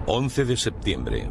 11 de septiembre.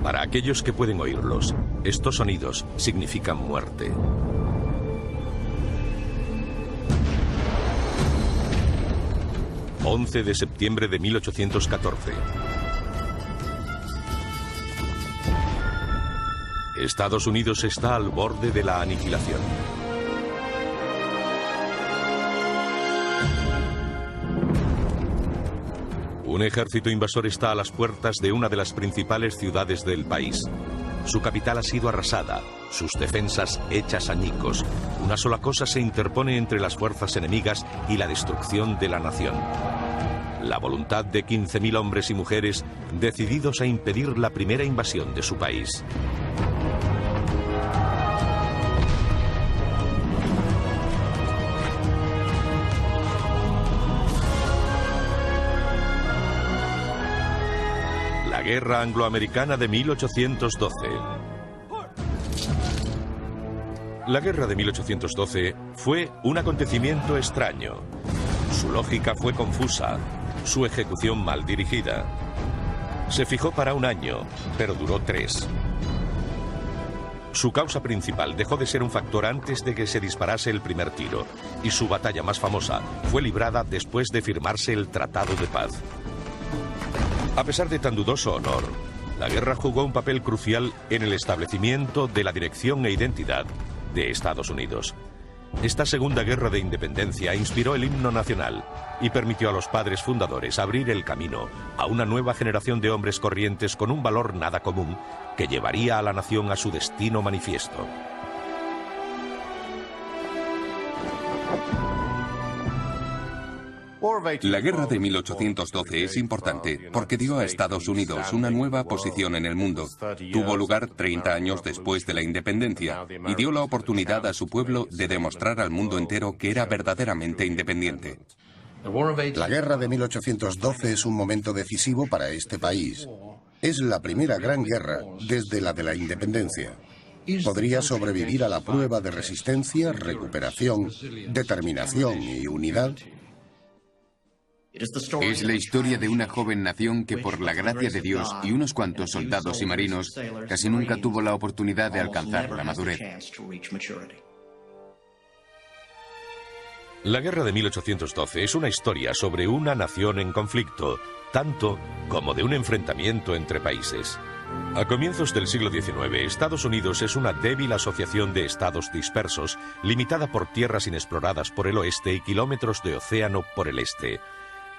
Para aquellos que pueden oírlos, estos sonidos significan muerte. ...11 de septiembre de 1814. Estados Unidos está al borde de la aniquilación. Un ejército invasor está a las puertas de una de las principales ciudades del país. Su capital ha sido arrasada, sus defensas hechas añicos. Una sola cosa se interpone entre las fuerzas enemigas y la destrucción de la nación: la voluntad de 15.000 hombres y mujeres decididos a impedir la primera invasión de su país. La Guerra Angloamericana de 1812. La Guerra de 1812 fue un acontecimiento extraño. Su lógica fue confusa, su ejecución mal dirigida. Se fijó para un año, pero duró 3. Su causa principal dejó de ser un factor antes de que se disparase el primer tiro, y su batalla más famosa fue librada después de firmarse el Tratado de Paz. A pesar de tan dudoso honor, la guerra jugó un papel crucial en el establecimiento de la dirección e identidad de Estados Unidos. Esta segunda guerra de independencia inspiró el himno nacional y permitió a los padres fundadores abrir el camino a una nueva generación de hombres corrientes con un valor nada común que llevaría a la nación a su destino manifiesto. La guerra de 1812 es importante porque dio a Estados Unidos una nueva posición en el mundo. Tuvo lugar 30 años después de la independencia y dio la oportunidad a su pueblo de demostrar al mundo entero que era verdaderamente independiente. La guerra de 1812 es un momento decisivo para este país. Es la primera gran guerra desde la de la independencia. ¿Podría sobrevivir a la prueba de resistencia, recuperación, determinación y unidad? Es la historia de una joven nación que, por la gracia de Dios y unos cuantos soldados y marinos, casi nunca tuvo la oportunidad de alcanzar la madurez. La guerra de 1812 es una historia sobre una nación en conflicto, tanto como de un enfrentamiento entre países. A comienzos del siglo XIX, Estados Unidos es una débil asociación de estados dispersos, limitada por tierras inexploradas por el oeste y kilómetros de océano por el este.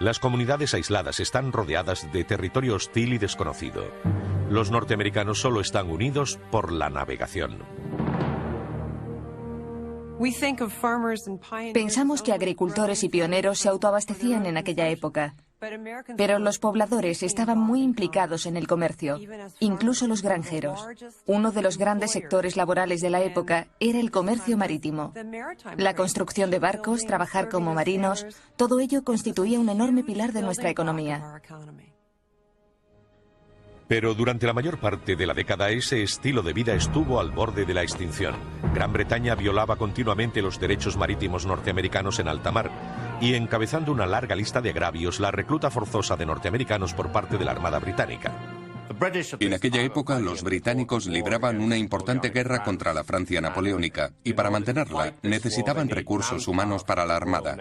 Las comunidades aisladas están rodeadas de territorio hostil y desconocido. Los norteamericanos solo están unidos por la navegación. Pensamos que agricultores y pioneros se autoabastecían en aquella época, pero los pobladores estaban muy implicados en el comercio, incluso los granjeros. Uno de los grandes sectores laborales de la época era el comercio marítimo. La construcción de barcos, trabajar como marinos, todo ello constituía un enorme pilar de nuestra economía. Pero durante la mayor parte de la década ese estilo de vida estuvo al borde de la extinción. Gran Bretaña violaba continuamente los derechos marítimos norteamericanos en alta mar y, encabezando una larga lista de agravios, la recluta forzosa de norteamericanos por parte de la Armada Británica. En aquella época, los británicos libraban una importante guerra contra la Francia napoleónica y para mantenerla necesitaban recursos humanos para la Armada.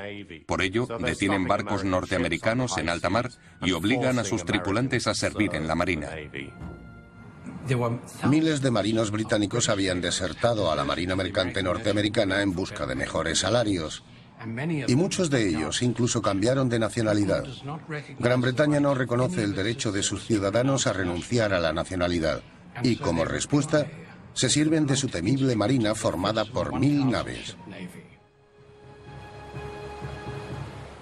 Por ello, detienen barcos norteamericanos en alta mar y obligan a sus tripulantes a servir en la Marina. Miles de marinos británicos habían desertado a la Marina Mercante norteamericana en busca de mejores salarios. Y muchos de ellos incluso cambiaron de nacionalidad. Gran Bretaña no reconoce el derecho de sus ciudadanos a renunciar a la nacionalidad y, como respuesta, se sirven de su temible marina formada por 1000 naves.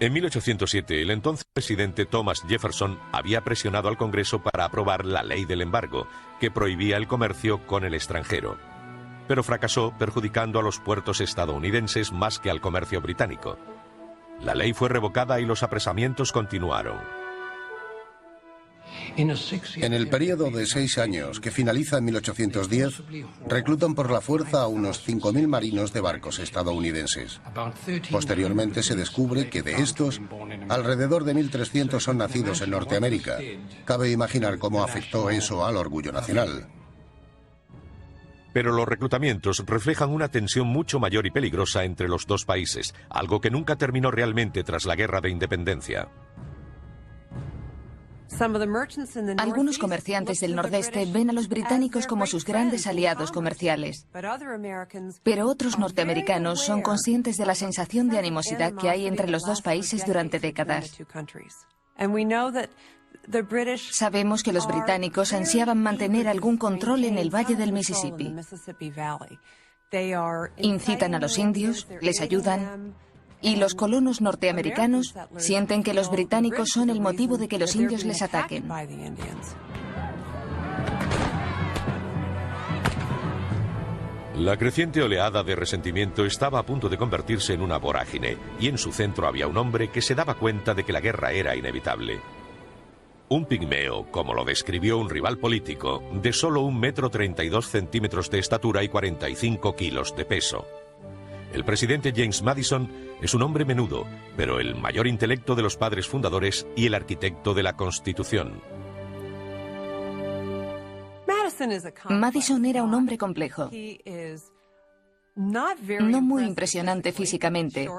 En 1807, el entonces presidente Thomas Jefferson había presionado al Congreso para aprobar la ley del embargo, que prohibía el comercio con el extranjero. Pero fracasó, perjudicando a los puertos estadounidenses más que al comercio británico. La ley fue revocada y los apresamientos continuaron. En el periodo de 6 años, que finaliza en 1810, reclutan por la fuerza a unos 5.000 marinos de barcos estadounidenses. Posteriormente se descubre que de estos, Alrededor de 1.300 son nacidos en Norteamérica. Cabe imaginar cómo afectó eso al orgullo nacional. Pero los reclutamientos reflejan una tensión mucho mayor y peligrosa entre los dos países, algo que nunca terminó realmente tras la Guerra de Independencia. Algunos comerciantes del Nordeste ven a los británicos como sus grandes aliados comerciales, pero otros norteamericanos son conscientes de la sensación de animosidad que hay entre los dos países durante décadas. Sabemos que los británicos ansiaban mantener algún control en el valle del Mississippi. Incitan a los indios, les ayudan, y los colonos norteamericanos sienten que los británicos son el motivo de que los indios les ataquen. La creciente oleada de resentimiento estaba a punto de convertirse en una vorágine, y en su centro había un hombre que se daba cuenta de que la guerra era inevitable. Un pigmeo, como lo describió un rival político, de solo 1,32 m de estatura y 45 kilos de peso. El presidente James Madison es un hombre menudo, pero el mayor intelecto de los padres fundadores y el arquitecto de la Constitución. Madison era un hombre complejo. No muy impresionante físicamente.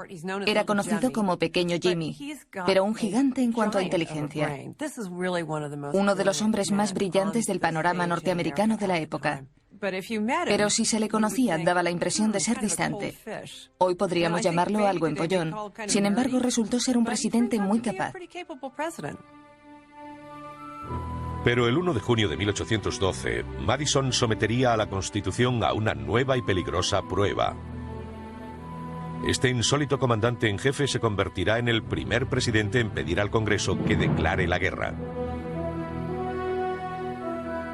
Era conocido como Pequeño Jimmy, pero un gigante en cuanto a inteligencia. Uno de los hombres más brillantes del panorama norteamericano de la época. Pero si se le conocía, daba la impresión de ser distante. Hoy podríamos llamarlo algo empollón. Sin embargo, resultó ser un presidente muy capaz. Pero el 1 de junio de 1812, Madison sometería a la Constitución a una nueva y peligrosa prueba. Este insólito comandante en jefe se convertirá en el primer presidente en pedir al Congreso que declare la guerra.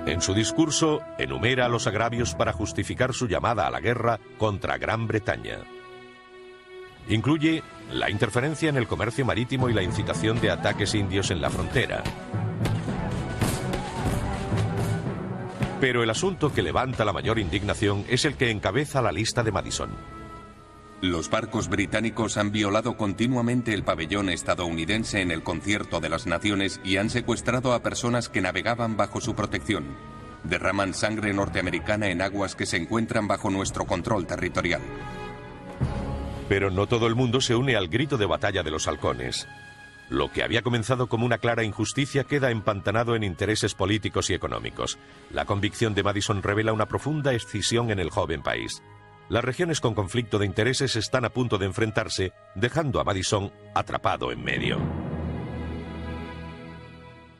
En su discurso, enumera los agravios para justificar su llamada a la guerra contra Gran Bretaña. Incluye la interferencia en el comercio marítimo y la incitación de ataques indios en la frontera. Pero el asunto que levanta la mayor indignación es el que encabeza la lista de Madison. Los barcos británicos han violado continuamente el pabellón estadounidense en el Concierto de las Naciones y han secuestrado a personas que navegaban bajo su protección. Derraman sangre norteamericana en aguas que se encuentran bajo nuestro control territorial. Pero no todo el mundo se une al grito de batalla de los halcones. Lo que había comenzado como una clara injusticia queda empantanado en intereses políticos y económicos. La convicción de Madison revela una profunda escisión en el joven país. Las regiones con conflicto de intereses están a punto de enfrentarse, dejando a Madison atrapado en medio.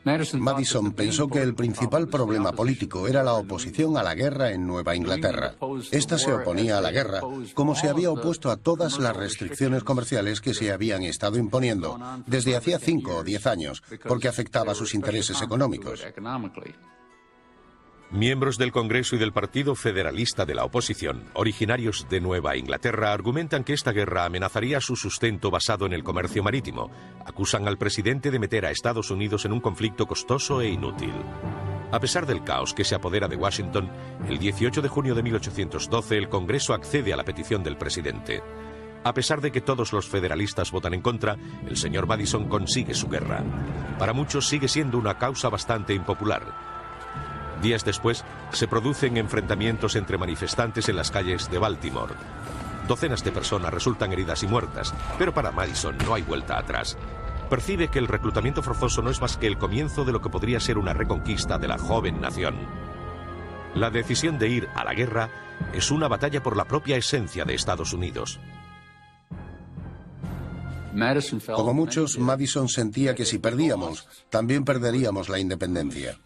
Madison pensó que el principal problema político era la oposición a la guerra en Nueva Inglaterra. Esta se oponía a la guerra, como se había opuesto a todas las restricciones comerciales que se habían estado imponiendo desde hacía 5 o 10 años, porque afectaba sus intereses económicos. Miembros del Congreso y del Partido Federalista de la oposición, originarios de Nueva Inglaterra, argumentan que esta guerra amenazaría su sustento basado en el comercio marítimo. Acusan al presidente de meter a Estados Unidos en un conflicto costoso e inútil. A pesar del caos que se apodera de Washington, el 18 de junio de 1812 el Congreso accede a la petición del presidente. A pesar de que todos los federalistas votan en contra, el señor Madison consigue su guerra. Para muchos sigue siendo una causa bastante impopular. Días después, se producen enfrentamientos entre manifestantes en las calles de Baltimore. Docenas de personas resultan heridas y muertas, pero para Madison no hay vuelta atrás. Percibe que el reclutamiento forzoso no es más que el comienzo de lo que podría ser una reconquista de la joven nación. La decisión de ir a la guerra es una batalla por la propia esencia de Estados Unidos. Como muchos, Madison sentía que si perdíamos, también perderíamos la independencia.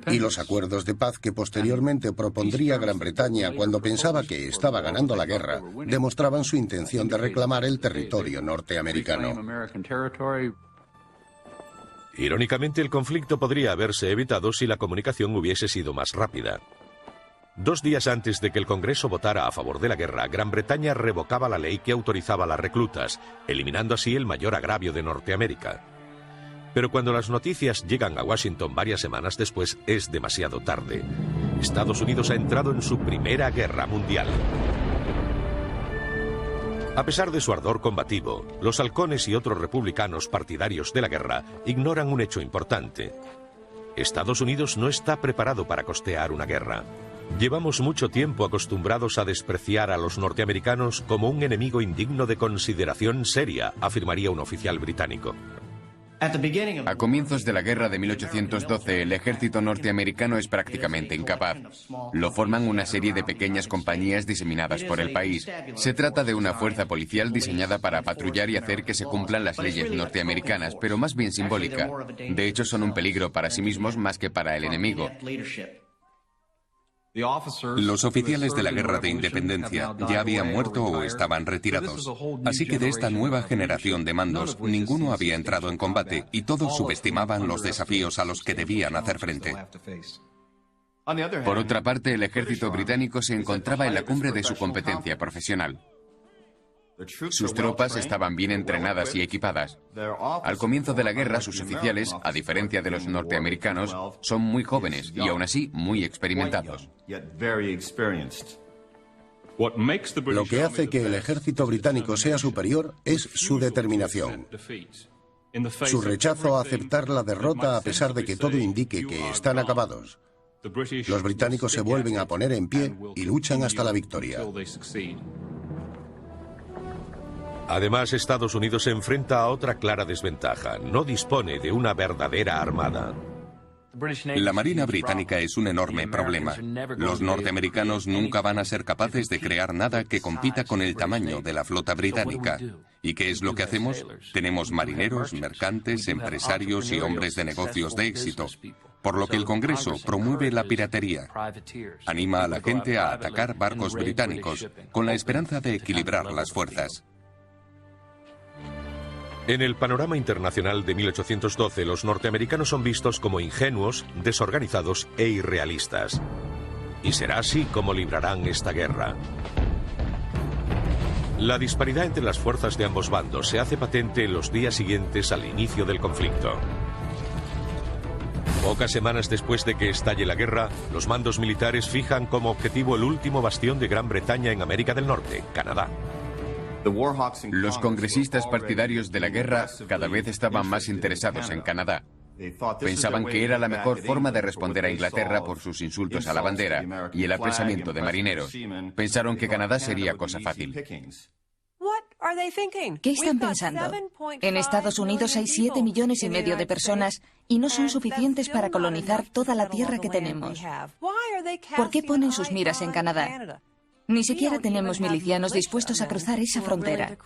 Y los acuerdos de paz que posteriormente propondría Gran Bretaña cuando pensaba que estaba ganando la guerra, demostraban su intención de reclamar el territorio norteamericano. Irónicamente, el conflicto podría haberse evitado si la comunicación hubiese sido más rápida. 2 días antes de que el Congreso votara a favor de la guerra, Gran Bretaña revocaba la ley que autorizaba las reclutas, eliminando así el mayor agravio de Norteamérica. Pero cuando las noticias llegan a Washington varias semanas después, es demasiado tarde. Estados Unidos ha entrado en su primera guerra mundial. A pesar de su ardor combativo, los halcones y otros republicanos partidarios de la guerra ignoran un hecho importante. Estados Unidos no está preparado para costear una guerra. Llevamos mucho tiempo acostumbrados a despreciar a los norteamericanos como un enemigo indigno de consideración seria, afirmaría un oficial británico. A comienzos de la guerra de 1812, el ejército norteamericano es prácticamente incapaz. Lo forman una serie de pequeñas compañías diseminadas por el país. Se trata de una fuerza policial diseñada para patrullar y hacer que se cumplan las leyes norteamericanas, pero más bien simbólica. De hecho, son un peligro para sí mismos más que para el enemigo. Los oficiales de la Guerra de Independencia ya habían muerto o estaban retirados, así que de esta nueva generación de mandos ninguno había entrado en combate y todos subestimaban los desafíos a los que debían hacer frente. Por otra parte, el ejército británico se encontraba en la cumbre de su competencia profesional. Sus tropas estaban bien entrenadas y equipadas. Al comienzo de la guerra, sus oficiales, a diferencia de los norteamericanos, son muy jóvenes y aún así muy experimentados. Lo que hace que el ejército británico sea superior es su determinación. Su rechazo a aceptar la derrota a pesar de que todo indique que están acabados. Los británicos se vuelven a poner en pie y luchan hasta la victoria. Además, Estados Unidos se enfrenta a otra clara desventaja. No dispone de una verdadera armada. La Marina Británica es un enorme problema. Los norteamericanos nunca van a ser capaces de crear nada que compita con el tamaño de la flota británica. ¿Y qué es lo que hacemos? Tenemos marineros, mercantes, empresarios y hombres de negocios de éxito. Por lo que el Congreso promueve la piratería. Anima a la gente a atacar barcos británicos, con la esperanza de equilibrar las fuerzas. En el panorama internacional de 1812, los norteamericanos son vistos como ingenuos, desorganizados e irrealistas. Y será así como librarán esta guerra. La disparidad entre las fuerzas de ambos bandos se hace patente en los días siguientes al inicio del conflicto. Pocas semanas después de que estalle la guerra, los mandos militares fijan como objetivo el último bastión de Gran Bretaña en América del Norte, Canadá. Los congresistas partidarios de la guerra cada vez estaban más interesados en Canadá. Pensaban que era la mejor forma de responder a Inglaterra por sus insultos a la bandera y el apresamiento de marineros. Pensaron que Canadá sería cosa fácil. ¿Qué están pensando? En Estados Unidos hay 7,5 millones de personas y no son suficientes para colonizar toda la tierra que tenemos. ¿Por qué ponen sus miras en Canadá? Ni siquiera tenemos milicianos dispuestos a cruzar esa frontera.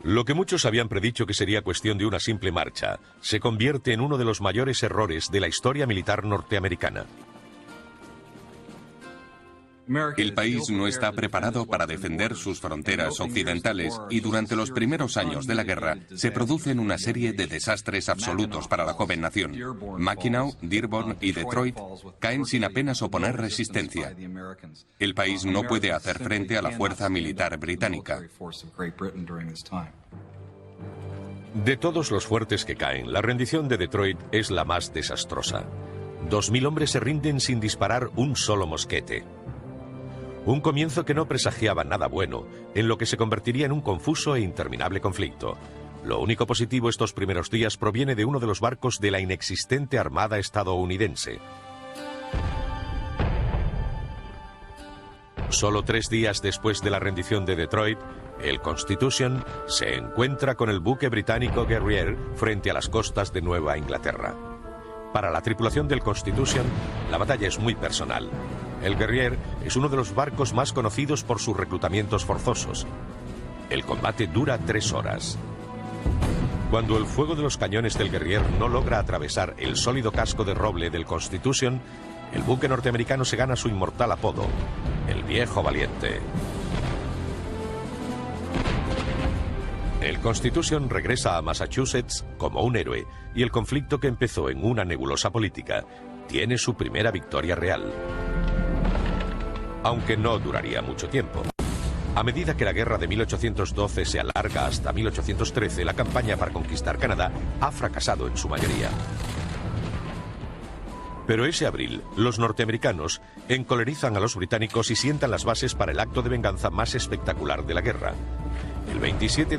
Lo que muchos habían predicho que sería cuestión de una simple marcha, se convierte en uno de los mayores errores de la historia militar norteamericana. El país no está preparado para defender sus fronteras occidentales y durante los primeros años de la guerra se producen una serie de desastres absolutos para la joven nación. Mackinac, Dearborn y Detroit caen sin apenas oponer resistencia. El país no puede hacer frente a la fuerza militar británica. De todos los fuertes que caen, la rendición de Detroit es la más desastrosa. 2.000 hombres se rinden sin disparar un solo mosquete. Un comienzo que no presagiaba nada bueno, en lo que se convertiría en un confuso e interminable conflicto. Lo único positivo estos primeros días proviene de uno de los barcos de la inexistente armada estadounidense. Solo 3 días después de la rendición de Detroit, el Constitution se encuentra con el buque británico Guerrier frente a las costas de Nueva Inglaterra. Para la tripulación del Constitution, la batalla es muy personal. El Guerrier es uno de los barcos más conocidos por sus reclutamientos forzosos. El combate dura 3 horas. Cuando el fuego de los cañones del Guerrier no logra atravesar el sólido casco de roble del Constitution, el buque norteamericano se gana su inmortal apodo, el Viejo Valiente. El Constitution regresa a Massachusetts como un héroe y el conflicto que empezó en una nebulosa política tiene su primera victoria real. Aunque no duraría mucho tiempo. A medida que la guerra de 1812 se alarga hasta 1813, la campaña para conquistar Canadá ha fracasado en su mayoría. Pero ese abril, los norteamericanos encolerizan a los británicos y sientan las bases para el acto de venganza más espectacular de la guerra. El 27 de